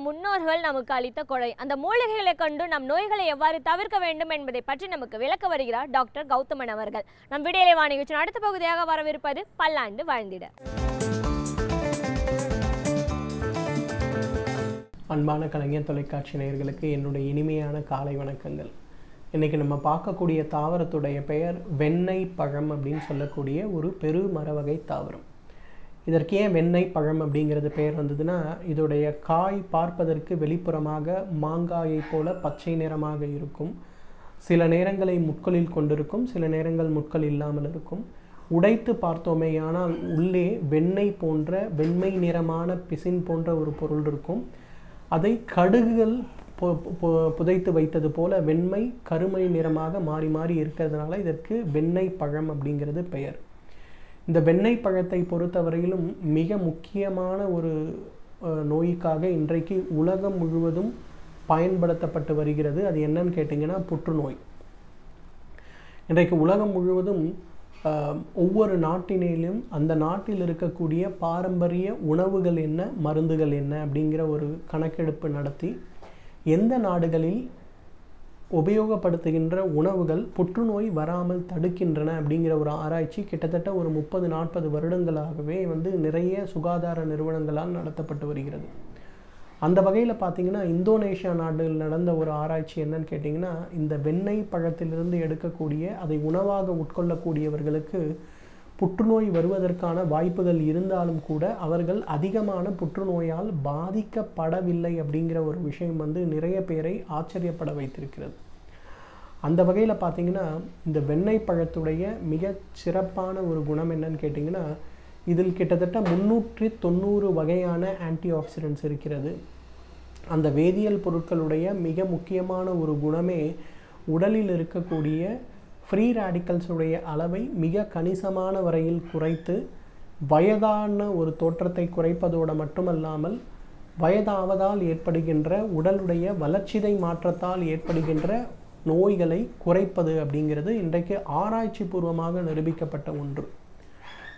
நம் முன்னோர்கள் நமக்கு அளித்த கொடை. அந்த மூலிகைகளை கொண்டு நம் நோய்களை எவ்வாறு தவிர்க்க வேண்டும் என்பதை பற்றி நமக்கு விளக்க வருகிறார் டாக்டர் கௌதமன் அவர்கள். நம் விடியலை வா நிகழ்ச்சியின் அடுத்த பகுதியாக வரவிருப்பது பல்லாண்டு வாழ்ந்திட. அன்பான கலைஞர் தொலைக்காட்சி நேயர்களுக்கு என்னுடைய இனிமையான காலை வணக்கங்கள். இன்றைக்கி நம்ம பார்க்கக்கூடிய தாவரத்துடைய பெயர் வெண்ணெய் பழம் அப்படின்னு சொல்லக்கூடிய ஒரு பெரு மரவகை தாவரம். இதற்கு ஏன் வெண்ணெய் பழம் அப்படிங்கிறது பெயர் வந்ததுன்னா, இதோடைய காய் பார்ப்பதற்கு வெளிப்புறமாக மாங்காயை போல பச்சை நிறமாக இருக்கும். சில நேரங்களை முட்களில் கொண்டிருக்கும், சில நேரங்கள் முட்கள் இல்லாமல் இருக்கும். உடைத்து பார்த்தோமேயானால் உள்ளே வெண்ணெய் போன்ற வெண்மை நிறமான பிசின் போன்ற ஒரு பொருள் இருக்கும். அதை கடுகுகள் புதைத்து வைத்தது போல வெண்மை கருமை நிறமாக மாறி மாறி இருக்கிறதுனால இதற்கு வெண்ணெய் பழம் அப்படிங்கிறது பெயர். இந்த வெண்ணெய் பழத்தை பொறுத்தவரையிலும் மிக முக்கியமான ஒரு நோய்க்காக இன்றைக்கு உலகம் முழுவதும் பயன்படுத்தப்பட்டு வருகிறது. அது என்னன்னு கேட்டிங்கன்னா புற்றுநோய். இன்றைக்கு உலகம் முழுவதும் ஒவ்வொரு நாட்டினிலும் அந்த நாட்டில் இருக்கக்கூடிய பாரம்பரிய உணவுகள் என்ன, மருந்துகள் என்ன அப்படிங்கிற ஒரு கணக்கெடுப்பு நடத்தி எந்த நாடுகளில் உபயோகப்படுத்துகின்ற உணவுகள் புற்றுநோய் வராமல் தடுக்கின்றன அப்படிங்கிற ஒரு ஆராய்ச்சி கிட்டத்தட்ட ஒரு 30-40 வருடங்களாகவே நிறைய சுகாதார நிறுவனங்களால் நடத்தப்பட்டு வருகிறது. அந்த வகையில் பார்த்திங்கன்னா இந்தோனேஷியா நாட்டில் நடந்த ஒரு ஆராய்ச்சி என்னன்னு கேட்டிங்கன்னா, இந்த வெண்ணெய் பழத்திலிருந்து எடுக்கக்கூடிய அதை உணவாக உட்கொள்ளக்கூடியவர்களுக்கு புற்றுநோய் வருவதற்கான வாய்ப்புகள் இருந்தாலும் கூட அவர்கள் அதிகமான புற்றுநோயால் பாதிக்கப்படவில்லை அப்படிங்கிற ஒரு விஷயம் நிறைய பேரை ஆச்சரியப்பட வைத்திருக்கிறது. அந்த வகையில் பார்த்திங்கன்னா இந்த வெண்ணெய் பழத்துடைய மிக சிறப்பான ஒரு குணம் என்னன்னு கேட்டிங்கன்னா, இதில் கிட்டத்தட்ட 390 வகையான ஆன்டி ஆக்சிடென்ட்ஸ் இருக்கிறது. அந்த வேதியியல் பொருட்களுடைய மிக முக்கியமான ஒரு குணமே உடலில் இருக்கக்கூடிய ஃப்ரீ ரேடிக்கல்ஸுடைய அளவை மிக கணிசமான வரையில் குறைத்து வயதான ஒரு தோற்றத்தை குறைப்பதோடு மட்டுமல்லாமல் வயதாவதால் ஏற்படுகின்ற உடலுடைய வளர்ச்சிதை மாற்றத்தால் ஏற்படுகின்ற நோய்களை குறைப்பது அப்படிங்கிறது இன்றைக்கு ஆராய்ச்சி பூர்வமாக நிரூபிக்கப்பட்ட ஒன்று.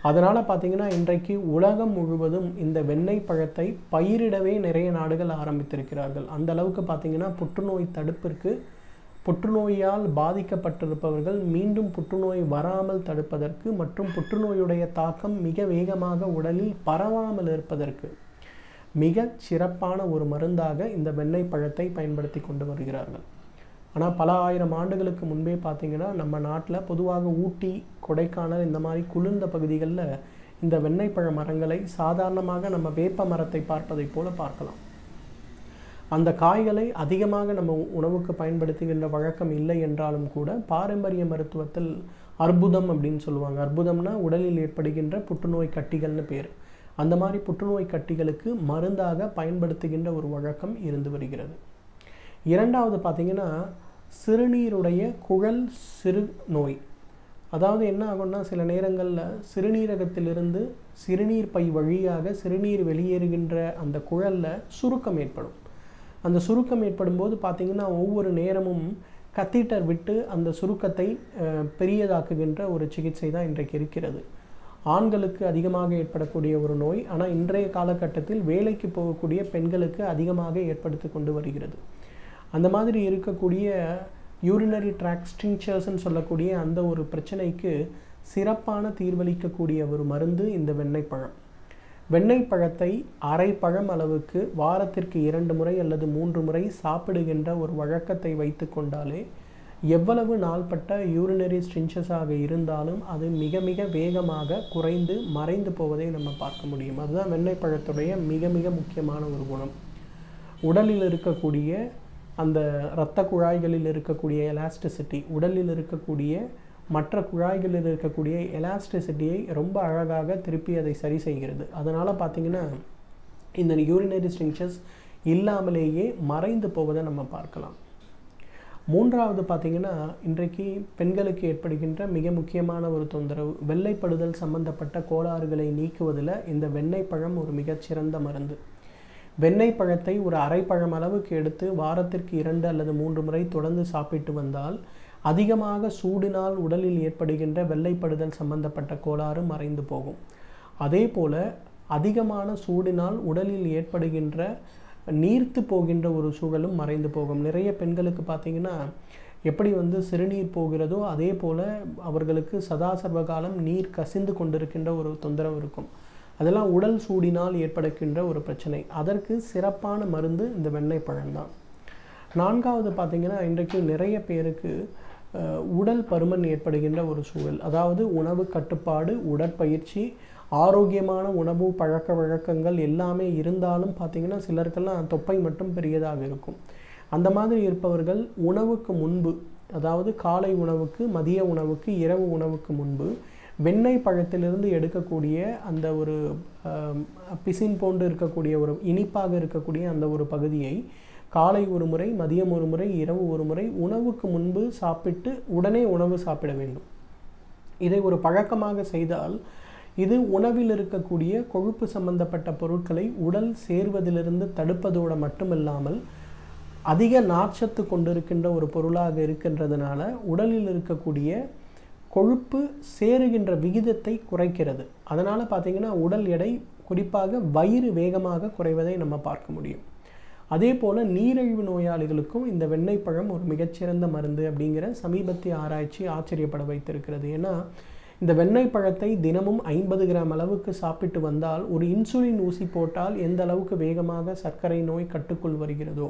அதனால் பார்த்திங்கன்னா இன்றைக்கு உலகம் முழுவதும் இந்த வெண்ணெய் பழத்தை பயிரிடவே நிறைய நாடுகள் ஆரம்பித்திருக்கிறார்கள். அந்த அளவுக்கு பார்த்திங்கன்னா புற்றுநோய் தடுப்பிற்கு, புற்றுநோயால் பாதிக்கப்பட்டிருப்பவர்கள் மீண்டும் புற்றுநோய் வராமல் தடுப்பதற்கு மற்றும் புற்றுநோயுடைய தாக்கம் மிக வேகமாக உடலில் பரவாமல் இருப்பதற்கு மிக சிறப்பான ஒரு மருந்தாக இந்த வெண்ணெய் பழத்தை பயன்படுத்தி கொண்டு வருகிறார்கள். ஆனால் பல ஆயிரம் ஆண்டுகளுக்கு முன்பே பார்த்திங்கன்னா நம்ம நாட்டில் பொதுவாக ஊட்டி, கொடைக்கானல் இந்த மாதிரி குளிர்ந்த பகுதிகளில் இந்த வெண்ணெய் பழ மரங்களை சாதாரணமாக நம்ம வேப்ப மரத்தை பார்ப்பதை போல பார்க்கலாம். அந்த காய்களை அதிகமாக நம்ம உணவுக்கு பயன்படுத்துகின்ற வழக்கம் இல்லை என்றாலும் கூட பாரம்பரிய மருத்துவத்தில் அற்புதம் அப்படின்னு சொல்லுவாங்க. அற்புதம்னா உடலில் ஏற்படுகின்ற புற்றுநோய் கட்டிகள்னு பேர். அந்த மாதிரி புற்றுநோய் கட்டிகளுக்கு மருந்தாக பயன்படுத்துகின்ற ஒரு வழக்கம் இருந்து வருகிறது. இரண்டாவது பார்த்திங்கன்னா சிறுநீருடைய குழல் சிறு நோய். அதாவது என்ன ஆகும்னா, சில நேரங்களில் சிறுநீரகத்திலிருந்து சிறுநீர் பை வழியாக சிறுநீர் வெளியேறுகின்ற அந்த குழலில் சுருக்கம் ஏற்படும். அந்த சுருக்கம் ஏற்படும் போது பார்த்திங்கன்னா ஒவ்வொரு நேரமும் கத்தீட்டர் விட்டு அந்த சுருக்கத்தை பெரியதாக்குகின்ற ஒரு சிகிச்சை தான் இன்றைக்கு இருக்கிறது. ஆண்களுக்கு அதிகமாக ஏற்படக்கூடிய ஒரு நோய். ஆனால் இன்றைய காலகட்டத்தில் வேலைக்கு போகக்கூடிய பெண்களுக்கு அதிகமாக ஏற்படுத்தி கொண்டு வருகிறது. அந்த மாதிரி இருக்கக்கூடிய யூரினரி ட்ராக்ட் ஸ்ட்ரிங்சர்ஸ்ன்னு சொல்லக்கூடிய அந்த ஒரு பிரச்சனைக்கு சிறப்பான தீர்வளிக்கக்கூடிய ஒரு மருந்து இந்த வெண்ணெய் பழம். வெண்ணெய் பழத்தை அரை பழம் அளவுக்கு வாரத்திற்கு 2 முறை அல்லது 3 முறை சாப்பிடுகின்ற ஒரு வழக்கத்தை வைத்து கொண்டாலே எவ்வளவு நாள்பட்ட யூரினரி ஸ்ட்ரிங்சஸாக இருந்தாலும் அது மிக மிக வேகமாக குறைந்து மறைந்து போவதை நம்ம பார்க்க முடியும். அதுதான் வெண்ணெய் பழத்துடைய மிக மிக முக்கியமான ஒரு குணம். உடலில் இருக்கக்கூடிய அந்த இரத்த குழாய்களில் இருக்கக்கூடிய எலாஸ்டிசிட்டி, உடலில் இருக்கக்கூடிய மற்ற குழாய்களில் இருக்கக்கூடிய எலாஸ்டிசிட்டியை ரொம்ப அழகாக திருப்பி அதை சரி செய்கிறது. அதனால் பார்த்திங்கன்னா இந்த யூரினரி ஸ்ட்ரிங்சஸ் இல்லாமலேயே மறைந்து போவதை நம்ம பார்க்கலாம். மூன்றாவது பார்த்திங்கன்னா இன்றைக்கு பெண்களுக்கு ஏற்படுகின்ற மிக முக்கியமான ஒரு தொந்தரவு வெள்ளைப்படுதல் சம்பந்தப்பட்ட கோளாறுகளை நீக்குவதில் இந்த வெண்ணெய் பழம் ஒரு மிகச்சிறந்த மருந்து. வெண்ணெய் பழத்தை ஒரு அரை பழம் அளவுக்கு எடுத்து வாரத்திற்கு 2 அல்லது 3 முறை தொடர்ந்து சாப்பிட்டு வந்தால் அதிகமாக சூடினால் உடலில் ஏற்படுகின்ற வெள்ளைப்படுதல் சம்பந்தப்பட்ட கோளாறு மறைந்து போகும். அதே போல் அதிகமான சூடினால் உடலில் ஏற்படுகின்ற நீர்த்து போகின்ற ஒரு சூழலும் மறைந்து போகும். நிறைய பெண்களுக்கு பார்த்திங்கன்னா எப்படி வந்து சிறுநீர் போகிறதோ அதே போல் அவர்களுக்கு சதா சர்வகாலம் நீர் கசிந்து கொண்டிருக்கின்ற ஒரு தொந்தரவு இருக்கும். அதெல்லாம் உடல் சூடினால் ஏற்படுகின்ற ஒரு பிரச்சனை. அதற்கு சிறப்பான மருந்து இந்த வெண்ணெய் பழம்தான். 4வது பார்த்திங்கன்னா இன்றைக்கு நிறைய பேருக்கு உடல் பருமன் ஏற்படுகின்ற ஒரு சூழல். அதாவது உணவு கட்டுப்பாடு, உடற்பயிற்சி, ஆரோக்கியமான உணவு பழக்க வழக்கங்கள் எல்லாமே இருந்தாலும் பார்த்திங்கன்னா சிலருக்கெல்லாம் தொப்பை மட்டும் பெரியதாக இருக்கும். அந்த மாதிரி இருப்பவர்கள் உணவுக்கு முன்பு, அதாவது காலை உணவுக்கு, மதிய உணவுக்கு, இரவு உணவுக்கு முன்பு வெண்ணெய் பழத்திலிருந்து எடுக்கக்கூடிய அந்த ஒரு பிசின் போன்று இருக்கக்கூடிய ஒரு இனிப்பாக இருக்கக்கூடிய அந்த ஒரு பகுதியை காலை ஒரு முறை, மதியம் ஒரு முறை, இரவு ஒரு முறை உணவுக்கு முன்பு சாப்பிட்டு உடனே உணவு சாப்பிட வேண்டும். இதை ஒரு பழக்கமாக செய்தால் இது உணவில் இருக்கக்கூடிய கொழுப்பு சம்பந்தப்பட்ட பொருட்களை உடல் சேர்வதிலிருந்து தடுப்பதோடு மட்டுமில்லாமல் அதிக நார்ச்சத்து கொண்டிருக்கின்ற ஒரு பொருளாக இருக்கின்றதுனால உடலில் இருக்கக்கூடிய கொழுப்பு சேருகின்ற விகிதத்தை குறைக்கிறது. அதனால் பார்த்திங்கன்னா உடல் எடை, குறிப்பாக வயிறு வேகமாக குறைவதை நம்ம பார்க்க முடியும். அதே போல் நீரிழிவு நோயாளிகளுக்கும் இந்த வெண்ணெய் பழம் ஒரு மிகச்சிறந்த மருந்து அப்படிங்கிற சமீபத்திய ஆராய்ச்சி ஆச்சரியப்பட வைத்திருக்கிறது. ஏன்னா இந்த வெண்ணெய் பழத்தை தினமும் 50 கிராம் அளவுக்கு சாப்பிட்டு வந்தால் ஒரு இன்சுலின் ஊசி போட்டால் எந்த அளவுக்கு வேகமாக சர்க்கரை நோய் கட்டுக்குள் வருகிறதோ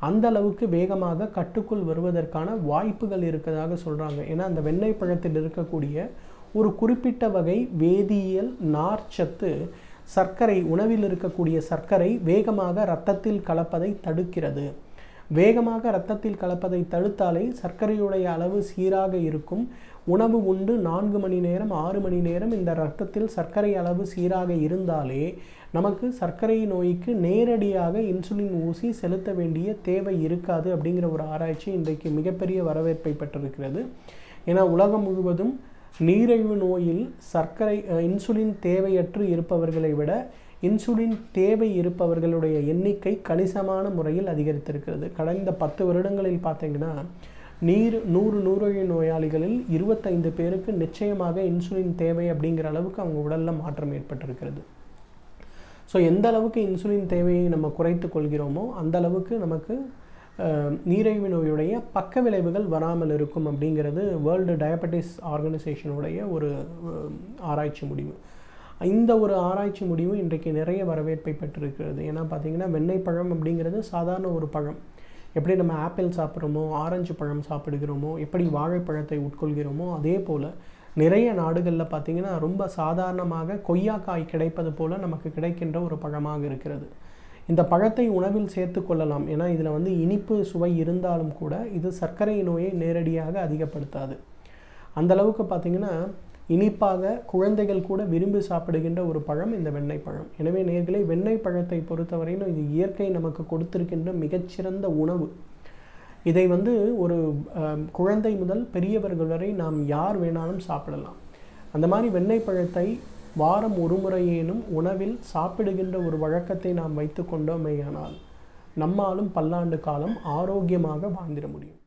அந்த அளவுக்கு வேகமாக கட்டுக்குள் வருவதற்கான வாய்ப்புகள் இருக்கிறதாக சொல்கிறாங்க. ஏன்னா அந்த வெண்ணெய் பழத்தில் இருக்கக்கூடிய ஒரு குறிப்பிட்ட வகை வேதியியல் நார்ச்சத்து சர்க்கரை, உணவில் இருக்கக்கூடிய சர்க்கரை வேகமாக இரத்தத்தில் கலப்பதை தடுக்கிறது. வேகமாக இரத்தத்தில் கலப்பதை தடுத்தாலே சர்க்கரையுடைய அளவு சீராக இருக்கும். உணவு உண்டு 4 மணி நேரம் 6 மணி நேரம் இந்த இரத்தத்தில் சர்க்கரை அளவு சீராக இருந்தாலே நமக்கு சர்க்கரை நோய்க்கு நேரடியாக இன்சுலின் ஊசி செலுத்த வேண்டிய தேவை இருக்காது அப்படிங்கிற ஒரு ஆராய்ச்சி இன்றைக்கு மிகப்பெரிய வரவேற்பை பெற்றிருக்கிறது. ஏன்னா உலகம் முழுவதும் நீரிழிவு நோயில் இன்சுலின் தேவையற்று இருப்பவர்களை விட இன்சுலின் தேவை இருப்பவர்களுடைய எண்ணிக்கை கணிசமான முறையில் அதிகரித்திருக்கிறது. கடந்த 10 வருடங்களில் பார்த்தீங்கன்னா 100 நீரிழிவு நோயாளிகளில் 25 பேருக்கு நிச்சயமாக இன்சுலின் தேவை அப்படிங்கிற அளவுக்கு அவங்க உடலில் மாற்றம் ஏற்பட்டிருக்கிறது. ஸோ எந்த அளவுக்கு இன்சுலின் தேவையை நம்ம குறைத்து கொள்கிறோமோ அந்த அளவுக்கு நமக்கு நீரிழிவு நோயுடைய பக்க விளைவுகள் வராமல் இருக்கும் அப்படிங்கிறது வேர்ல்டு டயபெட்டிஸ் ஆர்கனைசேஷனுடைய ஒரு ஆராய்ச்சி முடிவு. இந்த ஒரு ஆராய்ச்சி முடிவு இன்றைக்கு நிறைய வரவேற்பை பெற்றிருக்கிறது. ஏன்னா பார்த்திங்கன்னா வெண்ணெய் பழம் அப்படிங்கிறது சாதாரண ஒரு பழம். எப்படி நம்ம ஆப்பிள் சாப்பிட்றோமோ, ஆரஞ்சு பழம் சாப்பிடுகிறோமோ, எப்படி வாழைப்பழத்தை உட்கொள்கிறோமோ அதே போல் நிறைய நாடுகளில் பார்த்திங்கன்னா ரொம்ப சாதாரணமாக கொய்யாக்காய் கிடைப்பது போல் நமக்கு கிடைக்கின்ற ஒரு பழமாக இருக்கிறது. இந்த பழத்தை உணவில் சேர்த்து கொள்ளலாம். ஏன்னா இதில் வந்து இனிப்பு சுவை இருந்தாலும் கூட இது சர்க்கரை நோயை நேரடியாக அதிகப்படுத்தாது. அந்தளவுக்கு பார்த்திங்கன்னா இனிப்பாக குழந்தைகள் கூட விரும்பி சாப்பிடுகின்ற ஒரு பழம் இந்த வெண்ணெய் பழம். எனவே நேயர்களே, வெண்ணெய் பழத்தை பொறுத்தவரையிலும் இது இயற்கை நமக்கு கொடுத்திருக்கின்ற மிகச்சிறந்த உணவு. இதை வந்து ஒரு குழந்தை முதல் பெரியவர்கள் வரை நாம் யார் வேணாலும் சாப்பிடலாம். அந்த மாதிரி வெண்ணெய் பழத்தை வாரம் ஒரு முறையேனும் உணவில் சாப்பிடுகின்ற ஒரு வழக்கத்தை நாம் வைத்து கொண்டோமேயானால் நம்மாலும் பல்லாண்டு காலம் ஆரோக்கியமாக வாழ்ந்திட முடியும்.